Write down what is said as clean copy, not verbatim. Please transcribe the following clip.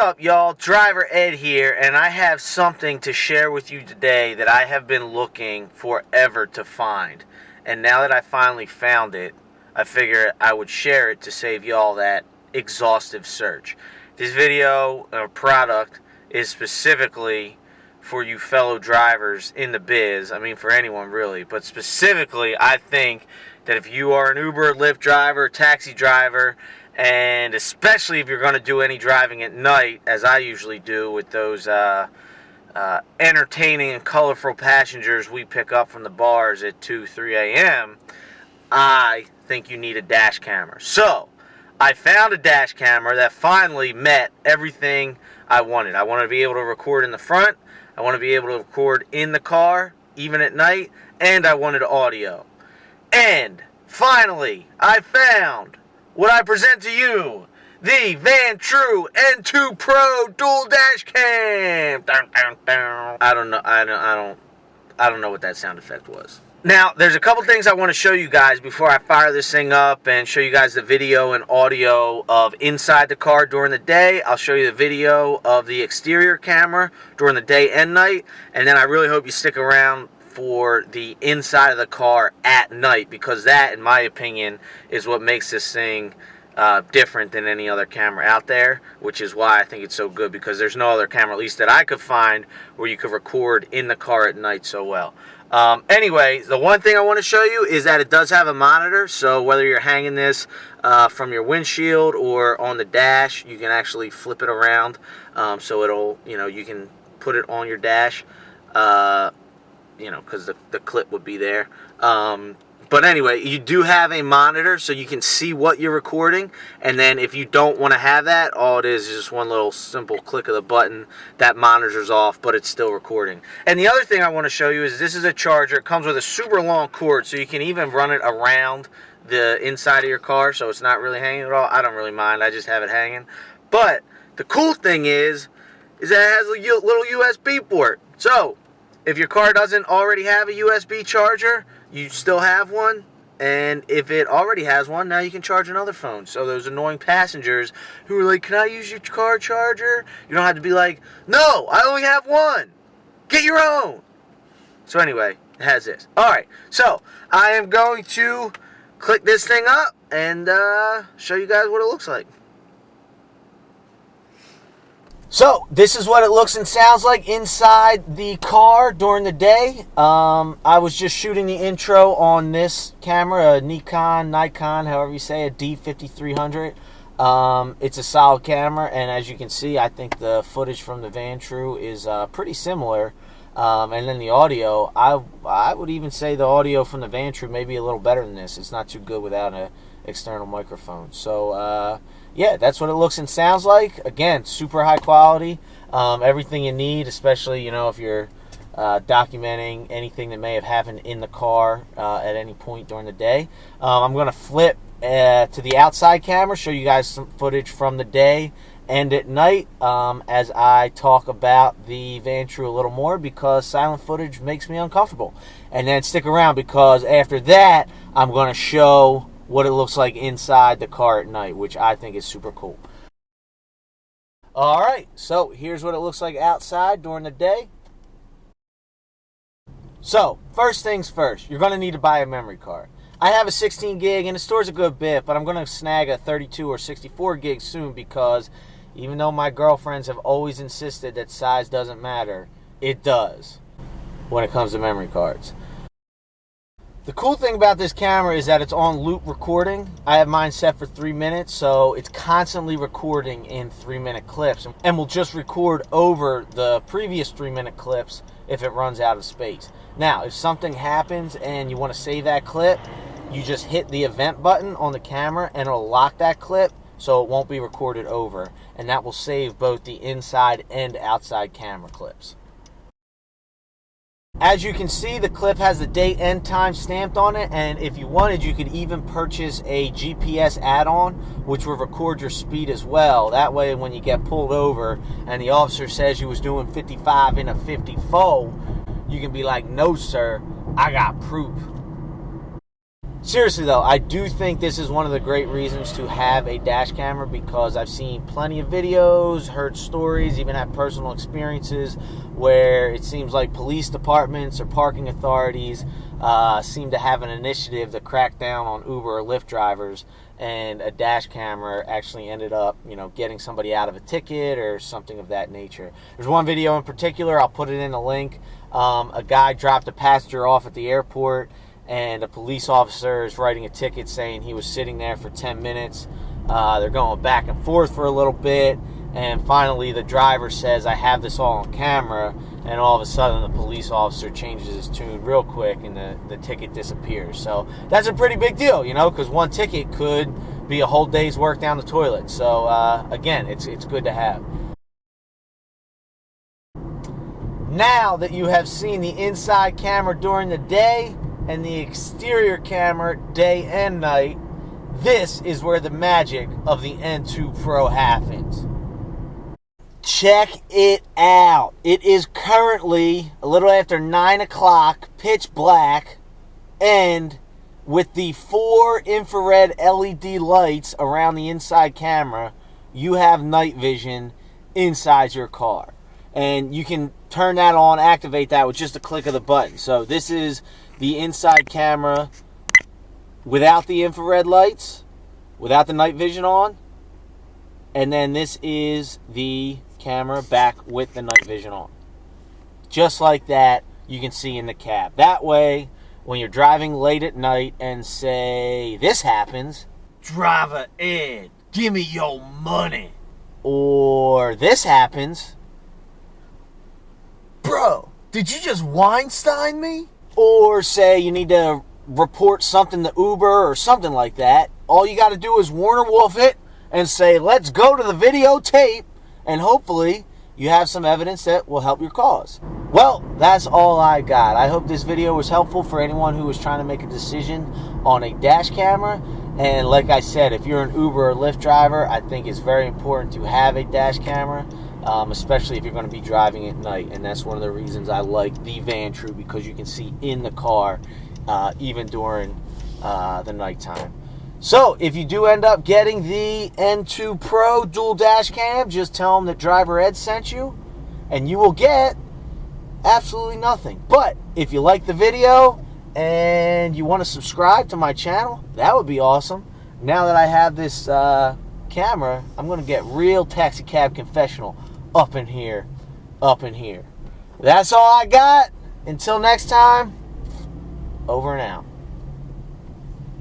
up, y'all? Driver Ed here, and I have something to share with you today that I have been looking forever to find. And now that I finally found it, I figured I would share it to save y'all that exhaustive search. This video or product is specifically for you fellow drivers in the biz. I mean, for anyone really, but specifically, I think that if you are an Uber, Lyft driver, taxi driver, and especially if you're going to do any driving at night, as I usually do with those entertaining and colorful passengers we pick up from the bars at 2, 3 a.m., I think you need a dash camera. So, I found a dash camera that finally met everything I wanted. I wanted to be able to record in the front, I want to be able to record in the car, even at night, and I wanted audio. And, finally, I found what I present to you, the Vantrue N2 Pro Dual Dashcam. I don't know what that sound effect was. Now, there's a couple things I want to show you guys before I fire this thing up and show you guys the video and audio of inside the car during the day. I'll show you the video of the exterior camera during the day and night, and then I really hope you stick around for the inside of the car at night, because that, in my opinion, is what makes this thing different than any other camera out there, which is why I think it's so good, because there's no other camera, at least that I could find, where you could record in the car at night so well. Anyway, the one thing I want to show you is that it does have a monitor, so whether you're hanging this from your windshield or on the dash, you can actually flip it around, so it'll, you can put it on your dash, because the clip would be there. But anyway, you do have a monitor, so you can see what you're recording. And then if you don't want to have that, all it is just one little simple click of the button. That monitor's off, but it's still recording. And the other thing I want to show you is this is a charger. It comes with a super long cord, so you can even run it around the inside of your car, so it's not really hanging at all. I don't really mind. I just have it hanging. But the cool thing is that it has a little USB port. So if your car doesn't already have a USB charger, you still have one, and if it already has one, now you can charge another phone. So those annoying passengers who are like, can I use your car charger? You don't have to be like, no, I only have one. Get your own. So anyway, it has this. Alright, so I am going to click this thing up and show you guys what it looks like. So, this is what it looks and sounds like inside the car during the day. I was just shooting the intro on this camera, a Nikon, however you say it, D5300. It's a solid camera, and as you can see, I think the footage from the Vantrue is pretty similar. And then the audio, I would even say the audio from the Vantrue may be a little better than this. It's not too good without an external microphone. So, yeah, that's what it looks and sounds like. Again, super high quality. Everything you need, especially, if you're documenting anything that may have happened in the car at any point during the day. I'm going to flip to the outside camera, show you guys some footage from the day and at night as I talk about the Vantrue a little more, because silent footage makes me uncomfortable. And then stick around, because after that, I'm going to show what it looks like inside the car at night, which I think is super cool. Alright, so here's what it looks like outside during the day. So, first things first, you're going to need to buy a memory card. I have a 16 gig, and it stores a good bit, but I'm going to snag a 32 or 64 gig soon, because even though my girlfriends have always insisted that size doesn't matter, it does when it comes to memory cards. The cool thing about this camera is that it's on loop recording. I have mine set for 3 minutes, so it's constantly recording in 3-minute clips, and will just record over the previous 3-minute clips if it runs out of space. Now, if something happens and you want to save that clip, you just hit the event button on the camera and it'll lock that clip so it won't be recorded over, and that will save both the inside and outside camera clips. As you can see, the clip has the date and time stamped on it, and if you wanted, you could even purchase a GPS add-on, which will record your speed as well. That way, when you get pulled over and the officer says you was doing 55 in a 54, you can be like, no sir, I got proof. Seriously though, I do think this is one of the great reasons to have a dash camera, because I've seen plenty of videos, heard stories, even had personal experiences where it seems like police departments or parking authorities seem to have an initiative to crack down on Uber or Lyft drivers, and a dash camera actually ended up, getting somebody out of a ticket or something of that nature. There's one video in particular, I'll put it in a link. A guy dropped a passenger off at the airport, and a police officer is writing a ticket saying he was sitting there for 10 minutes. They're going back and forth for a little bit, and finally the driver says, "I have this all on camera," and all of a sudden the police officer changes his tune real quick and the ticket disappears. So that's a pretty big deal, because one ticket could be a whole day's work down the toilet. So again, it's good to have. Now that you have seen the inside camera during the day and the exterior camera day and night, this is where the magic of the N2 Pro happens. Check it out. It is currently a little after 9 o'clock, pitch black, and with the 4 infrared LED lights around the inside camera, you have night vision inside your car. And you can turn that on, activate that with just a click of the button. So this is the inside camera without the infrared lights, without the night vision on. And then this is the camera back with the night vision on. Just like that, you can see in the cab. That way, when you're driving late at night and say this happens, "Driver Ed, give me your money," or this happens, "Bro, did you just Weinstein me?" Or say you need to report something to Uber or something like that. All you got to do is Warner Wolf it and say, "Let's go to the videotape," and hopefully you have some evidence that will help your cause. Well, that's all I got. I hope this video was helpful for anyone who was trying to make a decision on a dash camera. And like I said, if you're an Uber or Lyft driver, I think it's very important to have a dash camera, especially if you're going to be driving at night. And that's one of the reasons I like the Vantrue, because you can see in the car even during the nighttime. So if you do end up getting the N2 Pro dual dash cam, just tell them that Driver Ed sent you, and you will get absolutely nothing. But if you like the video and you want to subscribe to my channel, that would be awesome. Now that I have this camera, I'm going to get real taxi cab confessional up in here. That's all I got. Until next time, over and out.